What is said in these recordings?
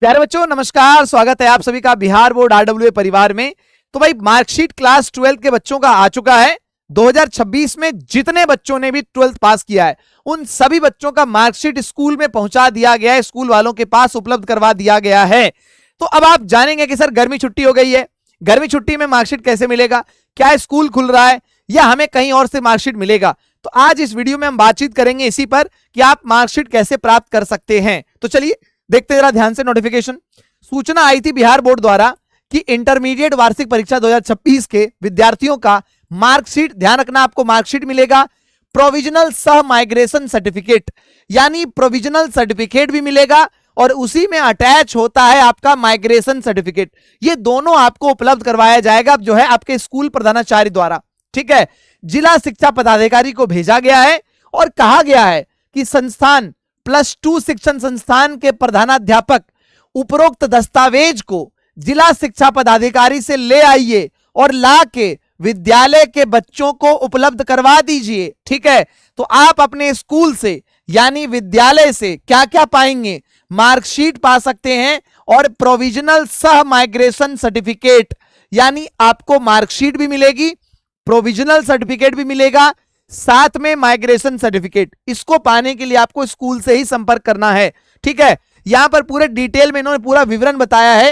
प्यारे बच्चों नमस्कार, स्वागत है आप सभी का बिहार बोर्ड आरडब्ल्यूए परिवार में। तो भाई मार्कशीट क्लास 12 के बच्चों का आ चुका है। 2026 में जितने बच्चों ने भी 12th पास किया है उन सभी बच्चों का मार्कशीट स्कूल में पहुंचा दिया गया है, स्कूल वालों के पास उपलब्ध करवा दिया गया है। तो अब आप जानेंगे कि सर गर्मी छुट्टी हो गई है, गर्मी छुट्टी में मार्कशीट कैसे मिलेगा, क्या स्कूल खुल रहा है या हमें कहीं और से मार्कशीट मिलेगा। तो आज इस वीडियो में हम बातचीत करेंगे इसी पर कि आप मार्कशीट कैसे प्राप्त कर सकते हैं। तो चलिए देखते जरा ध्यान से। नोटिफिकेशन सूचना आई थी बिहार बोर्ड द्वारा कि इंटरमीडिएट वार्षिक परीक्षा 2026 के विद्यार्थियों का मार्कशीट, ध्यान रखना आपको मार्कशीट मिलेगा, प्रोविजनल सह माइग्रेशन सर्टिफिकेट यानी प्रोविजनल सर्टिफिकेट भी मिलेगा और उसी में अटैच होता है आपका माइग्रेशन सर्टिफिकेट। ये दोनों आपको उपलब्ध करवाया जाएगा जो है आपके स्कूल प्रधानाचार्य द्वारा। ठीक है, जिला शिक्षा पदाधिकारी को भेजा गया है और कहा गया है कि संस्थान +2 शिक्षण संस्थान के प्रधानाध्यापक उपरोक्त दस्तावेज को जिला शिक्षा पदाधिकारी से ले आइए और ला के विद्यालय के बच्चों को उपलब्ध करवा दीजिए। ठीक है, तो आप अपने स्कूल से यानी विद्यालय से क्या क्या पाएंगे, मार्कशीट पा सकते हैं और प्रोविजनल सह माइग्रेशन सर्टिफिकेट यानी आपको मार्कशीट भी मिलेगी, प्रोविजनल सर्टिफिकेट भी मिलेगा, साथ में माइग्रेशन सर्टिफिकेट। इसको पाने के लिए आपको स्कूल से ही संपर्क करना है। ठीक है, यहां पर पूरे डिटेल में इन्होंने पूरा विवरण बताया है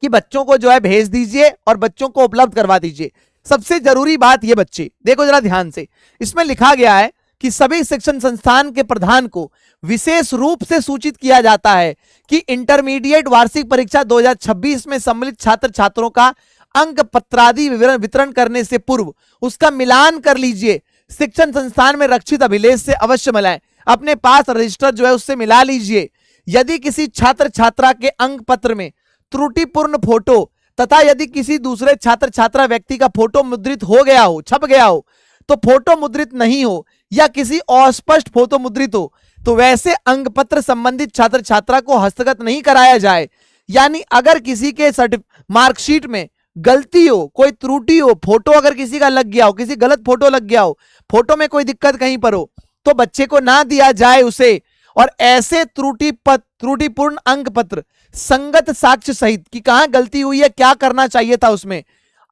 कि बच्चों को जो है भेज दीजिए और बच्चों को उपलब्ध करवा दीजिए। सबसे जरूरी बात ये बच्चे देखो जरा ध्यान से, इसमें लिखा गया है कि सभी शिक्षण संस्थान के प्रधान को विशेष रूप से सूचित किया जाता है कि इंटरमीडिएट वार्षिक परीक्षा 2026 में सम्मिलित छात्र छात्रों का अंक पत्रादि वितरण करने से पूर्व उसका मिलान कर लीजिए। शिक्षण संस्थान में रक्षित अभिलेख से अवश्य मिलाएं, अपने पास रजिस्टर जो है उससे मिला लीजिए। यदि किसी छात्र छात्रा के अंक पत्र में त्रुटिपूर्ण फोटो तथा यदि किसी दूसरे छात्र छात्रा व्यक्ति का फोटो मुद्रित हो गया हो, छप गया हो, तो फोटो मुद्रित नहीं हो या किसी अस्पष्ट फोटो मुद्रित हो तो वैसे अंक पत्र संबंधित छात्र छात्रा को हस्तगत नहीं कराया जाए। यानी अगर किसी के मार्कशीट में गलती हो, कोई त्रुटि हो, फोटो अगर किसी का लग गया हो, किसी गलत फोटो लग गया हो, फोटो में कोई दिक्कत कहीं पर हो तो बच्चे को ना दिया जाए उसे। और ऐसे त्रुटिपूर्ण अंक पत्र संगत साक्ष्य सहित कि कहां गलती हुई है, क्या करना चाहिए था उसमें,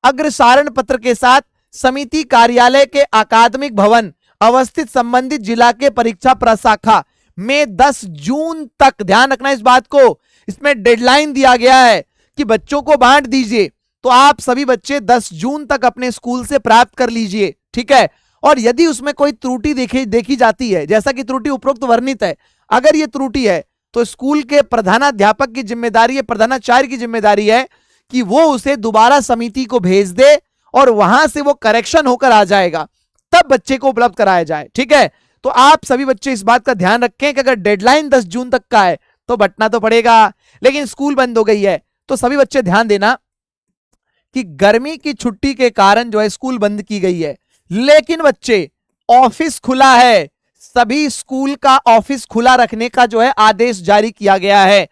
अग्रसारण पत्र के साथ समिति कार्यालय के अकादमिक भवन अवस्थित संबंधित जिला के परीक्षा प्रशाखा में 10 जून तक, ध्यान रखना इस बात को, इसमें डेडलाइन दिया गया है कि बच्चों को बांट दीजिए। तो आप सभी बच्चे 10 जून तक अपने स्कूल से प्राप्त कर लीजिए। ठीक है, और यदि उसमें कोई त्रुटि देखी जाती है, जैसा कि त्रुटि उपरोक्त वर्णित है, अगर ये त्रुटि है तो स्कूल के प्रधानाध्यापक की जिम्मेदारी है, प्रधानाचार्य की जिम्मेदारी है कि वो उसे दोबारा समिति को भेज दे और वहां से वो करेक्शन होकर आ जाएगा, तब बच्चे को उपलब्ध कराया जाए। ठीक है, तो आप सभी बच्चे इस बात का ध्यान रखें कि अगर डेडलाइन 10 जून तक का है तो बंटना तो पड़ेगा, लेकिन स्कूल बंद हो गई है तो सभी बच्चे ध्यान देना कि गर्मी की छुट्टी के कारण जो है स्कूल बंद की गई है, लेकिन बच्चे ऑफिस खुला है, सभी स्कूल का ऑफिस खुला रखने का जो है आदेश जारी किया गया है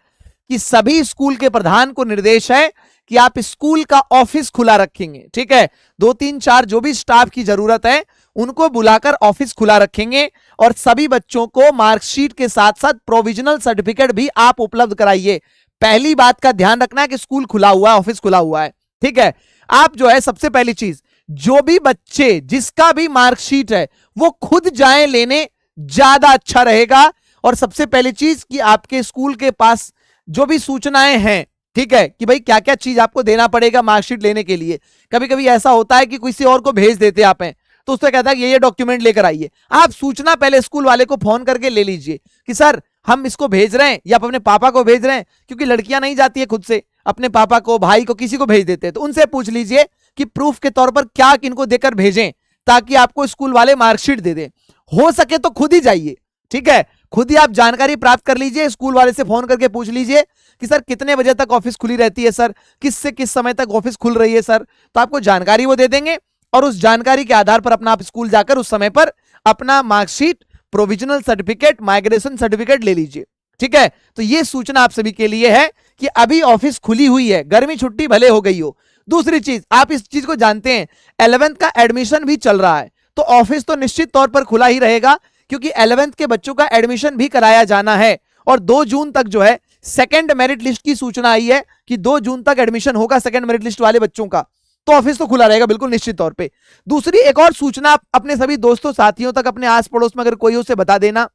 कि सभी स्कूल के प्रधान को निर्देश है कि आप स्कूल का ऑफिस खुला रखेंगे। ठीक है, 2 3 4 जो भी स्टाफ की जरूरत है उनको बुलाकर ऑफिस खुला रखेंगे और सभी बच्चों को मार्कशीट के साथ साथ प्रोविजनल सर्टिफिकेट भी आप उपलब्ध कराइए। पहली बात का ध्यान रखना है कि स्कूल खुला हुआ है, ऑफिस खुला हुआ है। ठीक है, आप जो है सबसे पहली चीज, जो भी बच्चे जिसका भी मार्कशीट है वो खुद जाएं लेने, ज्यादा अच्छा रहेगा। और सबसे पहली चीज कि आपके स्कूल के पास जो भी सूचनाएं हैं, ठीक है, कि भाई क्या क्या चीज आपको देना पड़ेगा मार्कशीट लेने के लिए। कभी कभी ऐसा होता है कि किसी और को भेज देते आप हैं तो उससे कहता है कि ये डॉक्यूमेंट लेकर आइए। आप सूचना पहले स्कूल वाले को फोन करके ले लीजिए कि सर हम इसको भेज रहे हैं या आप अपने पापा को भेज रहे हैं, क्योंकि लड़कियां नहीं जाती है खुद से, अपने पापा को, भाई को, किसी को भेज देते हैं, तो उनसे पूछ लीजिए कि प्रूफ के तौर पर क्या इनको देकर भेजें ताकि आपको स्कूल वाले मार्कशीट दे दें। हो सके तो खुद ही जाइए। ठीक है, खुद ही आप जानकारी प्राप्त कर लीजिए, स्कूल वाले से फोन करके पूछ लीजिए कि सर कितने बजे तक ऑफिस खुली रहती है, सर किस से किस समय तक ऑफिस खुल रही है सर, तो आपको जानकारी वो दे देंगे और उस जानकारी के आधार पर अपना आप स्कूल जाकर उस समय पर अपना marksheet, provisional certificate, migration certificate ले लीजिए। ठीक है, तो ये सूचना आप सभी के लिए है कि अभी ऑफिस खुली हुई है, गर्मी छुट्टी भले हो गई हो। दूसरी चीज, आप इस चीज को जानते हैं 11th का एडमिशन भी चल रहा है, तो ऑफिस तो निश्चित तौर पर खुला ही रहेगा क्योंकि 11th के बच्चों का एडमिशन भी कराया जाना है और 2 जून तक जो है सेकंड मेरिट लिस्ट की सूचना आई है कि 2 जून तक एडमिशन होगा सेकंड मेरिट लिस्ट वाले बच्चों का, तो ऑफिस तो खुला रहेगा बिल्कुल निश्चित तौर पे। दूसरी एक और सूचना अपने सभी दोस्तों साथियों तक, अपने आस पड़ोस में अगर कोई उसे बता देना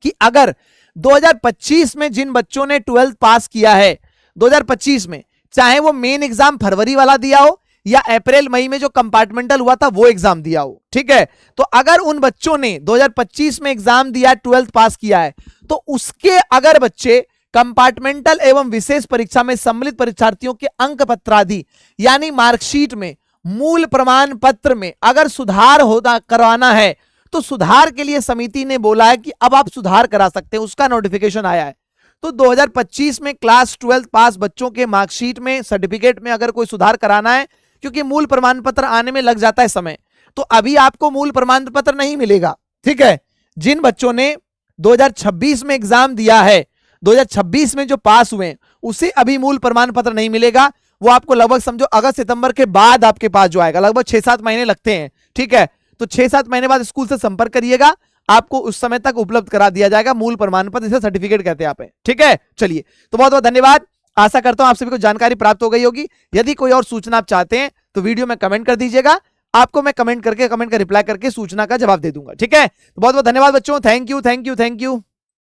कि अगर 2025 में जिन बच्चों ने 12th पास किया है 2025 में, चाहे वो मेन एग्जाम फरवरी वाला दिया हो या अप्रैल मई में जो कंपार्टमेंटल हुआ था वो एग्जाम दिया हो, ठीक है, तो अगर उन बच्चों ने 2025 में एग्जाम दिया 12th पास किया है, तो उसके अगर बच्चे कंपार्टमेंटल एवं विशेष परीक्षा में सम्मिलित परीक्षार्थियों के अंक पत्रादि यानी मार्कशीट में, मूल प्रमाण पत्र में अगर सुधार होता करवाना है तो सुधार के लिए समिति ने बोला है कि अब आप सुधार करा सकते हैं, उसका नोटिफिकेशन आया है। तो 2025 में क्लास 12th पास बच्चों के मार्कशीट में, सर्टिफिकेट में अगर कोई सुधार कराना है, क्योंकि मूल प्रमाण पत्र आने में लग जाता है समय, तो अभी आपको मूल प्रमाण पत्र नहीं मिलेगा, ठीक है। जिन बच्चों ने 2026 में एग्जाम दिया है, 2026 में जो पास हुए, उसे अभी मूल प्रमाण पत्र नहीं मिलेगा, वो आपको लगभग समझो अगस्त सितंबर के बाद आपके पास जो आएगा, लगभग 6-7 महीने लगते हैं, ठीक है। तो 6-7 महीने बाद स्कूल से संपर्क करिएगा, आपको उस समय तक उपलब्ध करा दिया जाएगा मूल प्रमाण पत्र, जिसे सर्टिफिकेट कहते हैं आप, ठीक है। चलिए, तो बहुत बहुत धन्यवाद, आशा करता हूं आप सभी को जानकारी प्राप्त हो गई होगी। यदि कोई और सूचना आप चाहते हैं तो वीडियो में कमेंट कर दीजिएगा, आपको मैं कमेंट का रिप्लाई करके सूचना का जवाब दे दूंगा, ठीक है। तो बहुत बहुत धन्यवाद बच्चों, thank you thank you thank you.